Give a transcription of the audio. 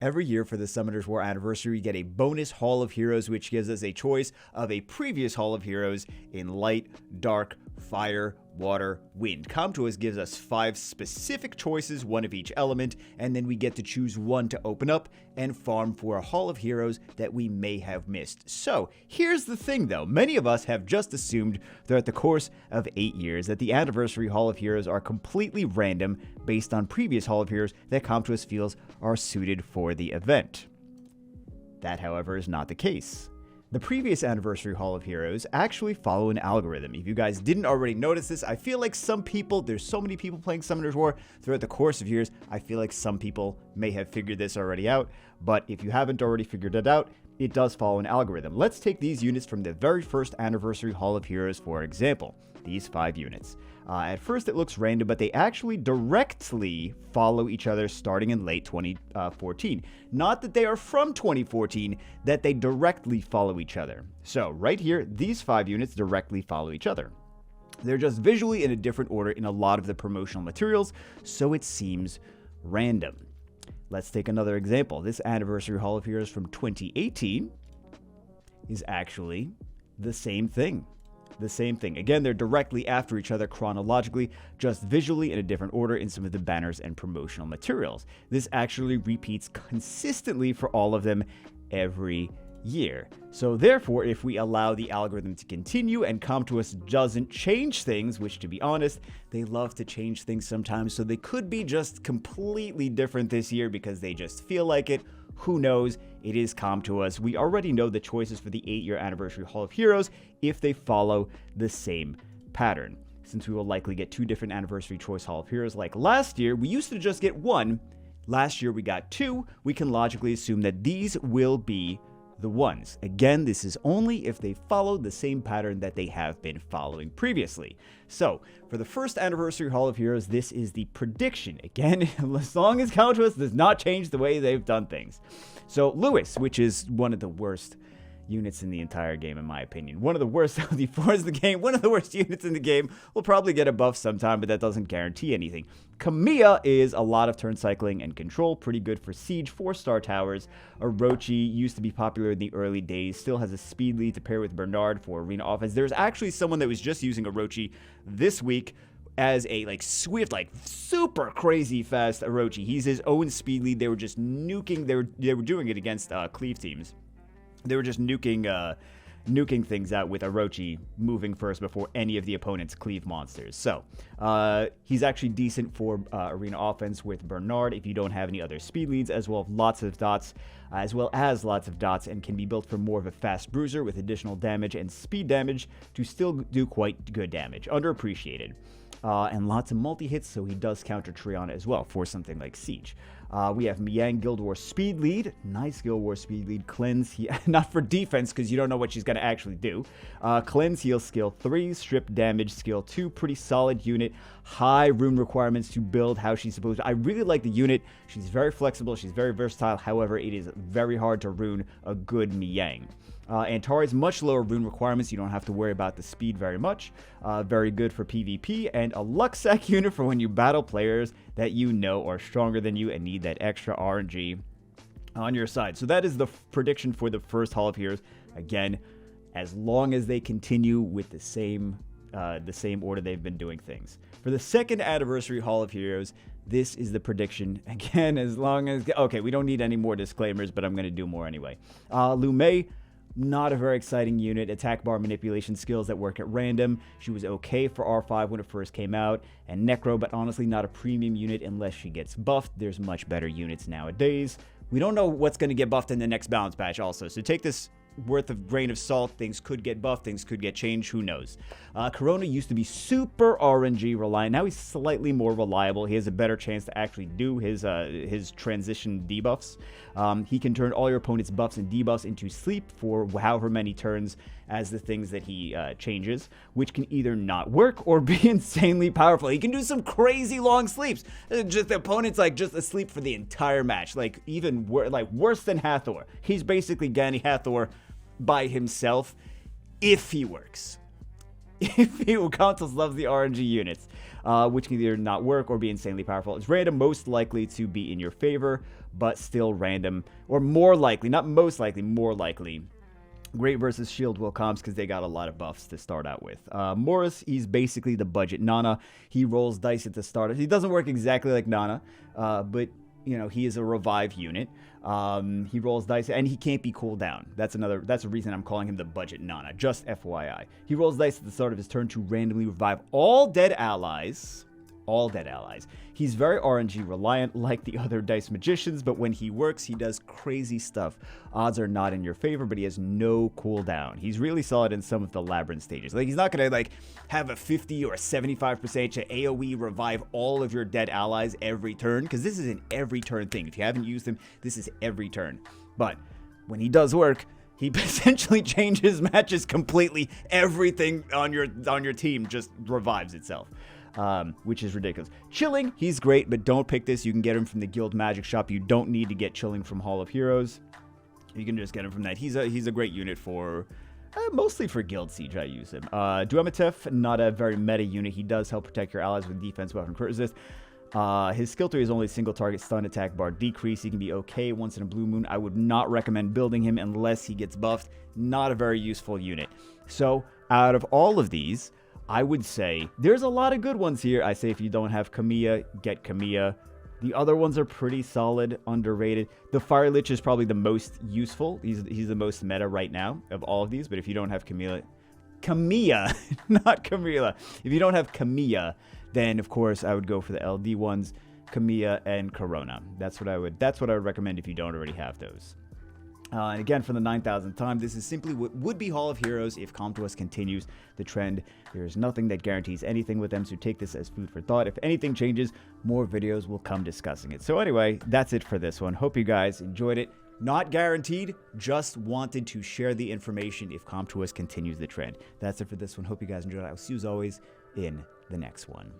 Every year for the Summoners War anniversary, we get a bonus Hall of Heroes, which gives us a choice of a previous Hall of Heroes in light, dark, fire, water, wind. Come to us gives us 5 specific choices, one of each element, and then we get to choose one to open up and farm for a Hall of Heroes that we may have missed. So here's the thing though, many of us have just assumed throughout the course of 8 years that the anniversary Hall of Heroes are completely random based on previous Hall of Heroes that Come to us feels are suited for the event. That, however, is not the case. The previous Anniversary Hall of Heroes actually follow an algorithm. If you guys didn't already notice this, I feel like some people, there's so many people playing Summoners War throughout the course of years, I feel like some people may have figured this already out, but if you haven't already figured it out, it does follow an algorithm. Let's take these units from the very first Anniversary Hall of Heroes for example. These 5 units. At first it looks random, but they actually directly follow each other starting in late 2014. Not that they are from 2014, that they directly follow each other. So right here, these 5 units directly follow each other. They're just visually in a different order in a lot of the promotional materials, so it seems random. Let's take another example. This Anniversary Hall of Heroes from 2018 is actually the same thing. Again, they're directly after each other chronologically, just visually in a different order in some of the banners and promotional materials. This actually repeats consistently for all of them every year. So therefore, if we allow the algorithm to continue and Come to us doesn't change things, which to be honest, they love to change things sometimes, so they could be just completely different this year because they just feel like it. Who knows? It is Come to us. We already know the choices for the 8-year Anniversary Hall of Heroes if they follow the same pattern. Since we will likely get 2 different Anniversary Choice Hall of Heroes like last year, we used to just get 1. Last year we got 2. We can logically assume that these will be the ones. Again, this is only if they follow the same pattern that they have been following previously. So, for the first Anniversary Hall of Heroes, this is the prediction. Again, as long as Come to us does not change the way they've done things. So, Lewis, which is one of the worst units in the entire game, in my opinion. One of the worst LD4s in the game, one of the worst units in the game. Will probably get a buff sometime, but that doesn't guarantee anything. Kamiya is a lot of turn cycling and control, pretty good for siege, 4-star towers. Orochi used to be popular in the early days, still has a speed lead to pair with Bernard for arena offense. There's actually someone that was just using Orochi this week as a swift, super crazy fast Orochi. He's his own speed lead. They were just nuking, they were doing it against cleave teams. They were just nuking things out with Orochi moving first before any of the opponent's cleave monsters. So, he's actually decent for arena offense with Bernard if you don't have any other speed leads, as well as lots of dots, and can be built for more of a fast bruiser with additional damage and speed damage to still do quite good damage. Underappreciated. And lots of multi-hits, so he does counter Triana as well for something like Siege. We have Miang Guild War Speed Lead. Nice Guild War Speed Lead. Cleanse, not for defense because you don't know what she's going to actually do. Cleanse Heal skill 3, Strip Damage skill 2. Pretty solid unit. High rune requirements to build how she's supposed to. I really like the unit. She's very flexible. She's very versatile. However, it is very hard to rune a good Miang. Antari's much lower rune requirements. You don't have to worry about the speed very much. Very good for PvP. And a Luxac unit for when you battle players that you know are stronger than you and need that extra RNG on your side. So that is the prediction for the first Hall of Heroes. Again, as long as they continue with the same order they've been doing things. For the second Anniversary Hall of Heroes, this is the prediction. Again, as long as... Okay, we don't need any more disclaimers, but I'm going to do more anyway. Lume, not a very exciting unit. Attack bar manipulation skills that work at random. She was okay for R5 when it first came out. And Necro, but honestly not a premium unit unless she gets buffed. There's much better units nowadays. We don't know what's going to get buffed in the next balance patch also. So take this worth of grain of salt. Things could get buffed, things could get changed, who knows. Corona used to be super RNG reliant. Now he's slightly more reliable. He has a better chance to actually do his transition debuffs. He can turn all your opponent's buffs and debuffs into sleep for however many turns as the things that he changes, which can either not work or be insanely powerful. He can do some crazy long sleeps. Just the opponent's just asleep for the entire match. Even worse than Hathor. He's basically Gani Hathor by himself if he works. If he Countess loves the RNG units. which can either not work or be insanely powerful. It's random, most likely to be in your favor, but still random, or more likely, not most likely, more likely. Great versus Shield Will comps because they got a lot of buffs to start out with. Morris, he's basically the budget Nana. He rolls dice at the start. He doesn't work exactly like Nana, but you know, he is a revive unit. He rolls dice and he can't be cooled down. That's a reason I'm calling him the budget Nana, just FYI. He rolls dice at the start of his turn to randomly revive all dead allies. All dead allies. He's very RNG reliant like the other dice magicians, but when he works, he does crazy stuff. Odds are not in your favor, but he has no cooldown. He's really solid in some of the labyrinth stages. Like, he's not gonna like have a 50 or 75% to AoE revive all of your dead allies every turn, because this is an every turn thing. If you haven't used him, this is every turn. But when he does work, he essentially changes matches completely. Everything on your team just revives itself. Which is ridiculous. Chilling, he's great, but don't pick this. You can get him from the Guild Magic Shop. You don't need to get Chilling from Hall of Heroes. You can just get him from that. He's a great unit for, mostly for Guild Siege, I use him. Duematef, not a very meta unit. He does help protect your allies with defense, weapon, crit resist. His skill 3 is only single target stun attack bar decrease. He can be okay once in a blue moon. I would not recommend building him unless he gets buffed. Not a very useful unit. So, out of all of these, I would say there's a lot of good ones here. I say if you don't have Kamiya, get Kamiya. The other ones are pretty solid, underrated. The Fire Lich is probably the most useful. He's the most meta right now of all of these. But if you don't have Kamiya, not Camila. If you don't have Kamiya, then of course I would go for the LD ones, Kamiya and Corona. That's what I would recommend if you don't already have those. And again, for the 9,000th time, this is simply what would be Hall of Heroes if Come To Us continues the trend. There is nothing that guarantees anything with them, so take this as food for thought. If anything changes, more videos will come discussing it. So anyway, that's it for this one. Hope you guys enjoyed it. Not guaranteed, just wanted to share the information if Come To Us continues the trend. That's it for this one. Hope you guys enjoyed it. I'll see you as always in the next one.